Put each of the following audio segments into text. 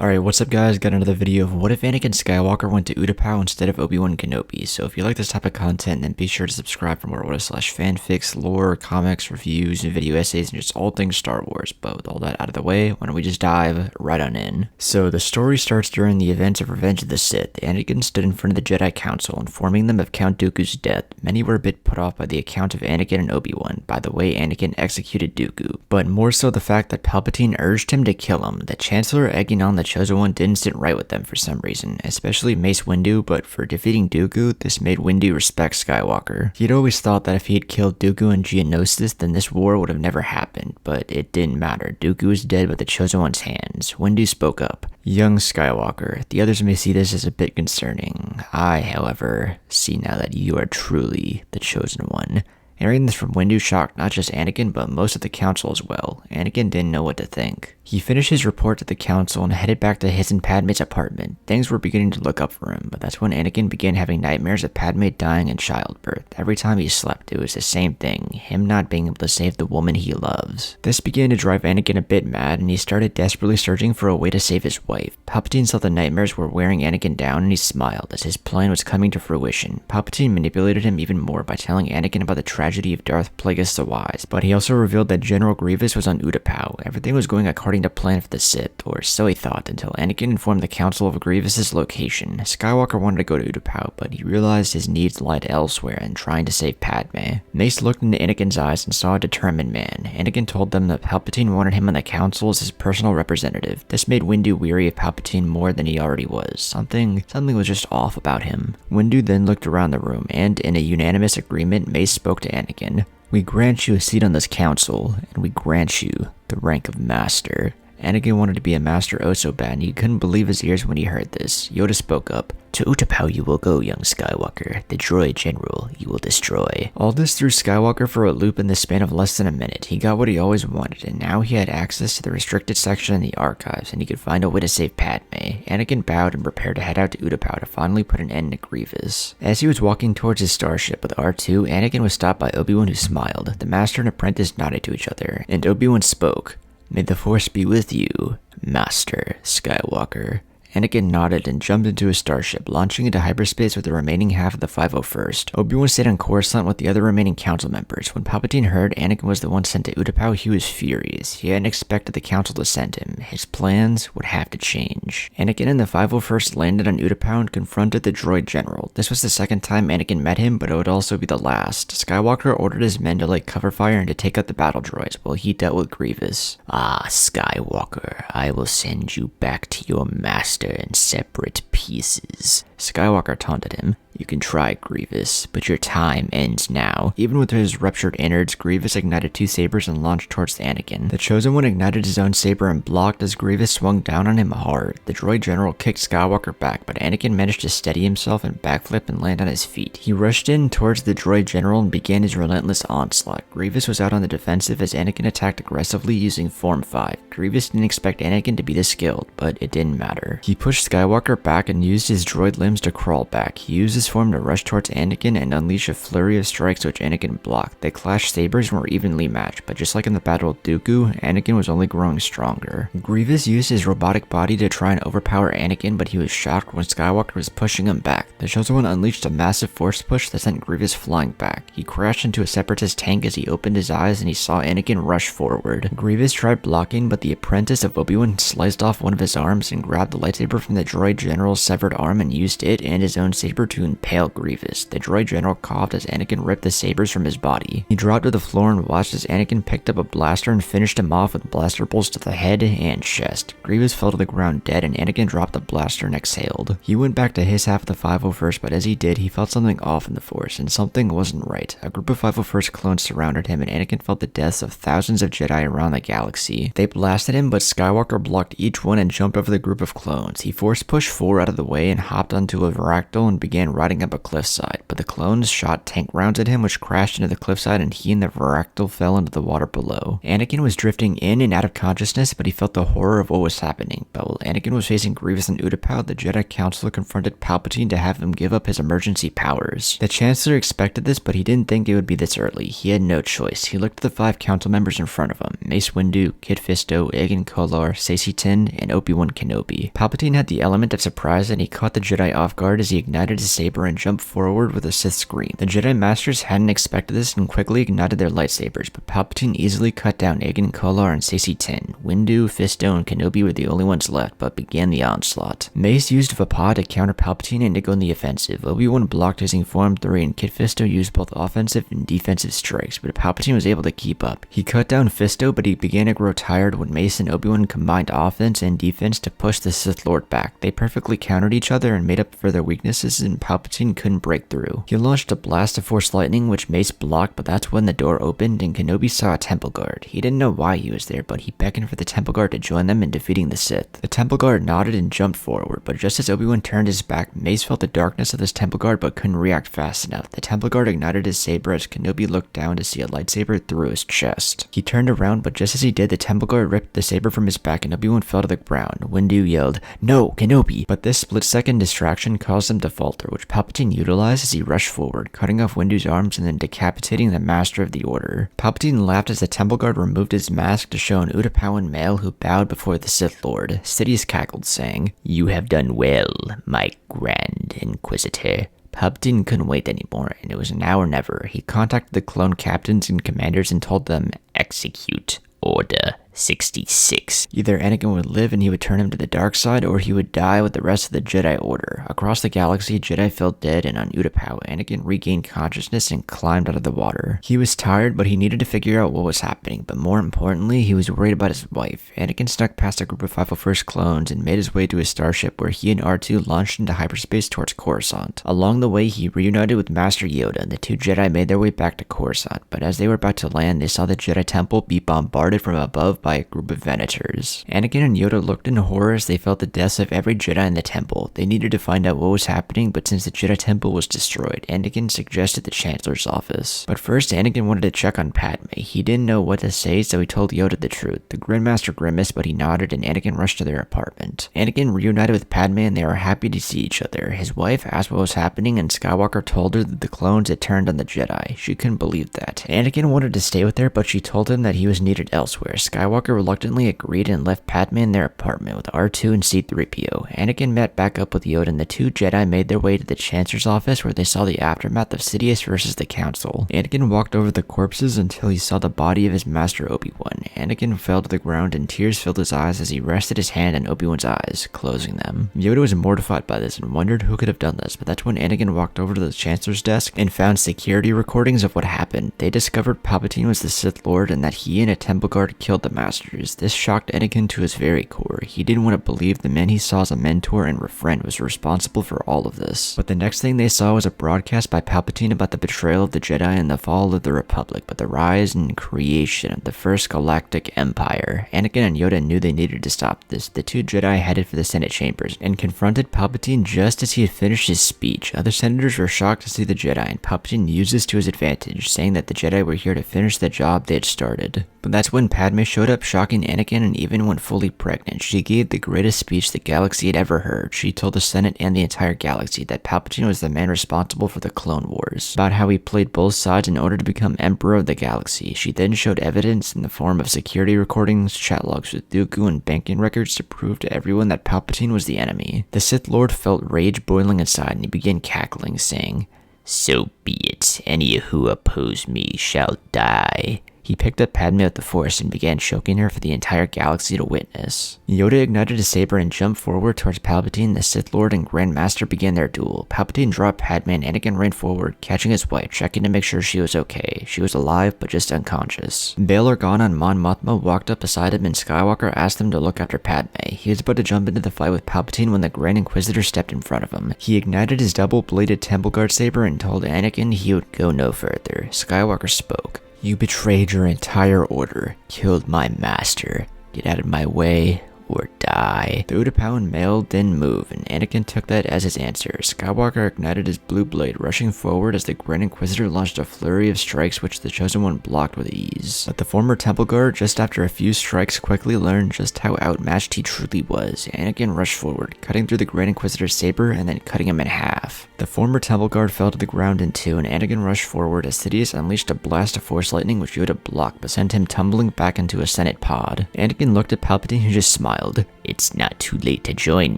Alright, what's up guys? Got another video of what if Anakin Skywalker went to Utapau instead of Obi Wan Kenobi. So if you like this type of content, then be sure to subscribe for more /fanfics, lore, comics, reviews, and video essays, and just all things Star Wars. But with all that out of the way, why don't we just dive right on in. So the story starts during the events of Revenge of the Sith. Anakin stood in front of the Jedi Council, informing them of Count Dooku's death. Many were a bit put off by the account of Anakin and Obi-Wan, by the way Anakin executed Dooku, but more so the fact that Palpatine urged him to kill him. The Chancellor egging on the Chosen One didn't sit right with them for some reason, especially Mace Windu, but for defeating Dooku, this made Windu respect Skywalker. He'd always thought that if he had killed Dooku in Geonosis, then this war would have never happened, but it didn't matter. Dooku was dead by the Chosen One's hands. Windu spoke up. Young Skywalker, the others may see this as a bit concerning. I, however, see now that you are truly the Chosen One. Hearing this from Windu shocked not just Anakin, but most of the council as well. Anakin didn't know what to think. He finished his report to the council and headed back to his and Padme's apartment. Things were beginning to look up for him, but that's when Anakin began having nightmares of Padme dying in childbirth. Every time he slept, it was the same thing, him not being able to save the woman he loves. This began to drive Anakin a bit mad, and he started desperately searching for a way to save his wife. Palpatine saw the nightmares were wearing Anakin down, and he smiled as his plan was coming to fruition. Palpatine manipulated him even more by telling Anakin about the tragedy of Darth Plagueis the Wise, but he also revealed that General Grievous was on Utapau. Everything was going according to plan for the Sith, or so he thought, until Anakin informed the council of Grievous's location. Skywalker wanted to go to Utapau, but he realized his needs lied elsewhere in trying to save Padme. Mace looked into Anakin's eyes and saw a determined man. Anakin told them that Palpatine wanted him on the council as his personal representative. This made Windu weary of Palpatine more than he already was. Something was just off about him. Windu then looked around the room, and in a unanimous agreement, Mace spoke to Anakin. "We grant you a seat on this council, and we grant you the rank of Master." Anakin wanted to be a master oh so bad, and he couldn't believe his ears when he heard this. Yoda spoke up. "To Utapau you will go, young Skywalker. The droid general you will destroy." All this threw Skywalker for a loop in the span of less than a minute. He got what he always wanted, and now he had access to the restricted section in the archives, and he could find a way to save Padme. Anakin bowed and prepared to head out to Utapau to finally put an end to Grievous. As he was walking towards his starship with R2, Anakin was stopped by Obi-Wan, who smiled. The master and apprentice nodded to each other, and Obi-Wan spoke. "May the Force be with you, Master Skywalker." Anakin nodded and jumped into his starship, launching into hyperspace with the remaining half of the 501st. Obi-Wan stayed on Coruscant with the other remaining council members. When Palpatine heard Anakin was the one sent to Utapau, he was furious. He hadn't expected the council to send him. His plans would have to change. Anakin and the 501st landed on Utapau and confronted the droid general. This was the second time Anakin met him, but it would also be the last. Skywalker ordered his men to lay cover fire and to take out the battle droids while he dealt with Grievous. "Ah, Skywalker, I will send you back to your master in separate pieces." Skywalker taunted him. "You can try, Grievous, but your time ends now." Even with his ruptured innards, Grievous ignited two sabers and launched towards Anakin. The Chosen One ignited his own saber and blocked as Grievous swung down on him hard. The droid general kicked Skywalker back, but Anakin managed to steady himself and backflip and land on his feet. He rushed in towards the droid general and began his relentless onslaught. Grievous was out on the defensive as Anakin attacked aggressively using Form 5. Grievous didn't expect Anakin to be this skilled, but it didn't matter. He pushed Skywalker back and used his droid limbs to crawl back. He used his form to rush towards Anakin and unleash a flurry of strikes which Anakin blocked. They clashed sabers and were evenly matched, but just like in the battle of Dooku, Anakin was only growing stronger. Grievous used his robotic body to try and overpower Anakin, but he was shocked when Skywalker was pushing him back. The Chosen One unleashed a massive force push that sent Grievous flying back. He crashed into a Separatist tank as he opened his eyes and he saw Anakin rush forward. Grievous tried blocking, but the apprentice of Obi-Wan sliced off one of his arms and grabbed the lightsaber from the droid general's severed arm and used it and his own saber to impale Grievous. The droid general coughed as Anakin ripped the sabers from his body. He dropped to the floor and watched as Anakin picked up a blaster and finished him off with blaster bolts to the head and chest. Grievous fell to the ground dead and Anakin dropped the blaster and exhaled. He went back to his half of the 501st, but as he did, he felt something off in the Force, and something wasn't right. A group of 501st clones surrounded him and Anakin felt the deaths of thousands of Jedi around the galaxy. They blasted him, but Skywalker blocked each one and jumped over the group of clones. clones. He force pushed 4 out of the way and hopped onto a Varactyl and began riding up a cliffside, but the clones shot tank rounds at him which crashed into the cliffside and he and the Varactyl fell into the water below. Anakin was drifting in and out of consciousness, but he felt the horror of what was happening. But while Anakin was facing Grievous and Utapau, the Jedi Council confronted Palpatine to have him give up his emergency powers. The Chancellor expected this, but he didn't think it would be this early. He had no choice. He looked at the 5 council members in front of him: Mace Windu, Kit Fisto, Anakin Kolar, Saesee Tiin, and Obi Wan Kenobi. Palpatine had the element of surprise and he caught the Jedi off guard as he ignited his saber and jumped forward with a Sith scream. The Jedi Masters hadn't expected this and quickly ignited their lightsabers, but Palpatine easily cut down Anakin Kolar and Saesee Tiin. Windu, Fisto, and Kenobi were the only ones left, but began the onslaught. Mace used Vapaa to counter Palpatine and to go in the offensive. Obi-Wan blocked using Form 3 and Kit Fisto used both offensive and defensive strikes, but Palpatine was able to keep up. He cut down Fisto, but he began to grow tired when Mace and Obi-Wan combined offense and defense to push the Sith Lord back. They perfectly countered each other and made up for their weaknesses, and Palpatine couldn't break through. He launched a blast of Force Lightning, which Mace blocked, but that's when the door opened and Kenobi saw a Temple Guard. He didn't know why he was there, but he beckoned for the Temple Guard to join them in defeating the Sith. The Temple Guard nodded and jumped forward, but just as Obi-Wan turned his back, Mace felt the darkness of this Temple Guard but couldn't react fast enough. The Temple Guard ignited his saber as Kenobi looked down to see a lightsaber through his chest. He turned around, but just as he did, the Temple Guard ripped the saber from his back and Obi-Wan fell to the ground. Windu yelled, "No, Kenobi!" But this split-second distraction caused him to falter, which Palpatine utilized as he rushed forward, cutting off Windu's arms and then decapitating the Master of the Order. Palpatine laughed as the Temple Guard removed his mask to show an Utapauan male who bowed before the Sith Lord. Sidious cackled, saying, "You have done well, my Grand Inquisitor." Palpatine couldn't wait anymore, and it was now or never. He contacted the clone captains and commanders and told them, "Execute Order 66. Either Anakin would live and he would turn him to the dark side, or he would die with the rest of the Jedi Order. Across the galaxy, Jedi fell dead, and on Utapau, Anakin regained consciousness and climbed out of the water. He was tired, but he needed to figure out what was happening, but more importantly, he was worried about his wife. Anakin snuck past a group of 501st clones and made his way to his starship, where he and R2 launched into hyperspace towards Coruscant. Along the way, he reunited with Master Yoda. The 2 Jedi made their way back to Coruscant, but as they were about to land, they saw the Jedi Temple be bombarded from above by a group of Venators. Anakin and Yoda looked in horror as they felt the deaths of every Jedi in the temple. They needed to find out what was happening, but since the Jedi Temple was destroyed, Anakin suggested the Chancellor's office. But first, Anakin wanted to check on Padme. He didn't know what to say, so he told Yoda the truth. The Grandmaster grimaced, but he nodded, and Anakin rushed to their apartment. Anakin reunited with Padme, and they were happy to see each other. His wife asked what was happening, and Skywalker told her that the clones had turned on the Jedi. She couldn't believe that. Anakin wanted to stay with her, but she told him that he was needed elsewhere. Skywalker reluctantly agreed and left Padme in their apartment with R2 and C-3PO. Anakin met back up with Yoda, and the 2 Jedi made their way to the Chancellor's office, where they saw the aftermath of Sidious versus the Council. Anakin walked over the corpses until he saw the body of his master Obi-Wan. Anakin fell to the ground and tears filled his eyes as he rested his hand on Obi-Wan's eyes, closing them. Yoda was mortified by this and wondered who could have done this, but that's when Anakin walked over to the Chancellor's desk and found security recordings of what happened. They discovered Palpatine was the Sith Lord and that he and a Temple Guard killed the Masters. This shocked Anakin to his very core. He didn't want to believe the man he saw as a mentor and friend was responsible for all of this. But the next thing they saw was a broadcast by Palpatine about the betrayal of the Jedi and the fall of the Republic, but the rise and creation of the First Galactic Empire. Anakin and Yoda knew they needed to stop this. The 2 Jedi headed for the Senate chambers and confronted Palpatine just as he had finished his speech. Other senators were shocked to see the Jedi, and Palpatine used this to his advantage, saying that the Jedi were here to finish the job they had started. But that's when Padme showed up, shocking Anakin, and even when fully pregnant, she gave the greatest speech the galaxy had ever heard. She told the Senate and the entire galaxy that Palpatine was the man responsible for the Clone Wars, about how he played both sides in order to become Emperor of the galaxy. She then showed evidence in the form of security recordings, chat logs with Dooku, and banking records to prove to everyone that Palpatine was the enemy. The Sith Lord felt rage boiling inside, and he began cackling, saying, "So be it. Any who oppose me shall die." He picked up Padme with the Force and began choking her for the entire galaxy to witness. Yoda ignited his saber and jumped forward towards Palpatine. The Sith Lord and Grand Master began their duel. Palpatine dropped Padme and Anakin ran forward, catching his wife, checking to make sure she was okay. She was alive, but just unconscious. Bail Organa and Mon Mothma walked up beside him, and Skywalker asked them to look after Padme. He was about to jump into the fight with Palpatine when the Grand Inquisitor stepped in front of him. He ignited his double-bladed Temple Guard saber and told Anakin he would go no further. Skywalker spoke. "You betrayed your entire order, killed my master. Get out of my way, or die. The Utapauan male didn't move, and Anakin took that as his answer. Skywalker ignited his blue blade, rushing forward as the Grand Inquisitor launched a flurry of strikes which the Chosen One blocked with ease. But the former Temple Guard, just after a few strikes, quickly learned just how outmatched he truly was. Anakin rushed forward, cutting through the Grand Inquisitor's saber and then cutting him in half. The former Temple Guard fell to the ground in two, and Anakin rushed forward as Sidious unleashed a blast of Force lightning which Yoda blocked but sent him tumbling back into a Senate pod. Anakin looked at Palpatine, who just smiled. "It's not too late to join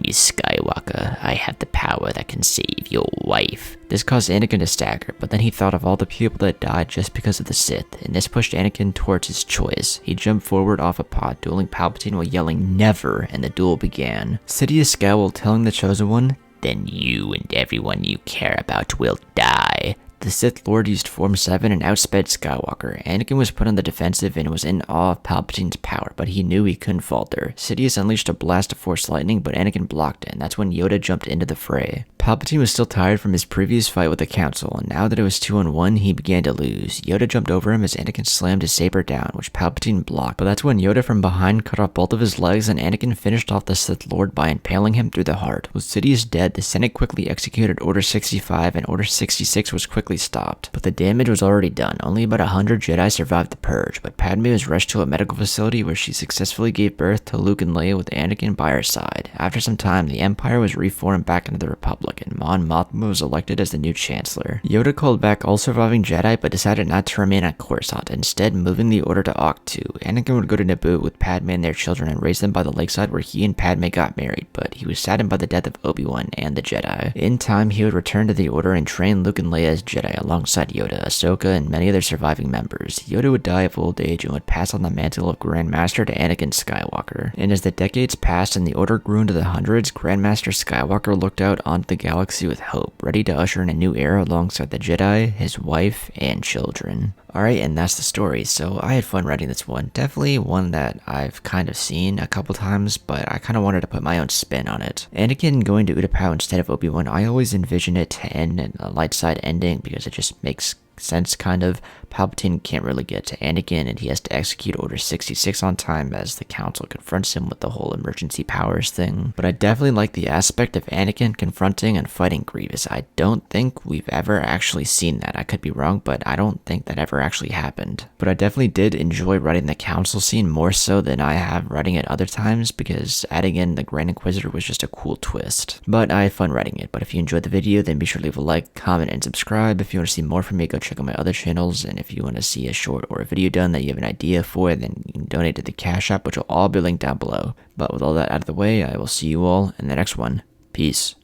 me, Skywalker. I have the power that can save your wife." This caused Anakin to stagger, but then he thought of all the people that died just because of the Sith, and this pushed Anakin towards his choice. He jumped forward off a pod, dueling Palpatine while yelling "never," and the duel began. Sidious scowled, telling the Chosen One, "Then you and everyone you care about will die." The Sith Lord used Form 7 and outsped Skywalker. Anakin was put on the defensive and was in awe of Palpatine's power, but he knew he couldn't falter. Sidious unleashed a blast of Force lightning, but Anakin blocked it, and that's when Yoda jumped into the fray. Palpatine was still tired from his previous fight with the Council, and now that it was 2-on-1, he began to lose. Yoda jumped over him as Anakin slammed his saber down, which Palpatine blocked, but that's when Yoda from behind cut off both of his legs, and Anakin finished off the Sith Lord by impaling him through the heart. With Sidious dead, the Senate quickly executed Order 65, and Order 66 was quickly stopped. But the damage was already done. Only about 100 Jedi survived the purge, but Padme was rushed to a medical facility where she successfully gave birth to Luke and Leia with Anakin by her side. After some time, the Empire was reformed back into the Republic, and Mon Mothma was elected as the new Chancellor. Yoda called back all surviving Jedi, but decided not to remain on Coruscant, instead moving the order to Octu. Anakin would go to Naboo with Padme and their children and raise them by the lakeside where he and Padme got married, but he was saddened by the death of Obi Wan and the Jedi. In time, he would return to the order and train Luke and Leia as Jedi alongside Yoda, Ahsoka, and many other surviving members. Yoda would die of old age and would pass on the mantle of Grand Master to Anakin Skywalker. And as the decades passed and the Order grew into the hundreds, Grandmaster Skywalker looked out onto the galaxy with hope, ready to usher in a new era alongside the Jedi, his wife, and children. Alright, and that's the story. So I had fun writing this one. Definitely one that I've kind of seen a couple times, but I kind of wanted to put my own spin on it. Anakin going to Utapau instead of Obi-Wan, I always envision it to end in a light side ending because it just makes sense, kind of. Palpatine can't really get to Anakin, and he has to execute Order 66 on time as the Council confronts him with the whole emergency powers thing. But I definitely like the aspect of Anakin confronting and fighting Grievous. I don't think we've ever actually seen that. I could be wrong, but I don't think that ever actually happened. But I definitely did enjoy writing the Council scene more so than I have writing it other times, because adding in the Grand Inquisitor was just a cool twist. But I had fun writing it. But if you enjoyed the video, then be sure to leave a like, comment, and subscribe. If you want to see more from me, go check out my other channels, and if you want to see a short or a video done that you have an idea for, then you can donate to the Cash App, which will all be linked down below. But with all that out of the way, I will see you all in the next one. Peace.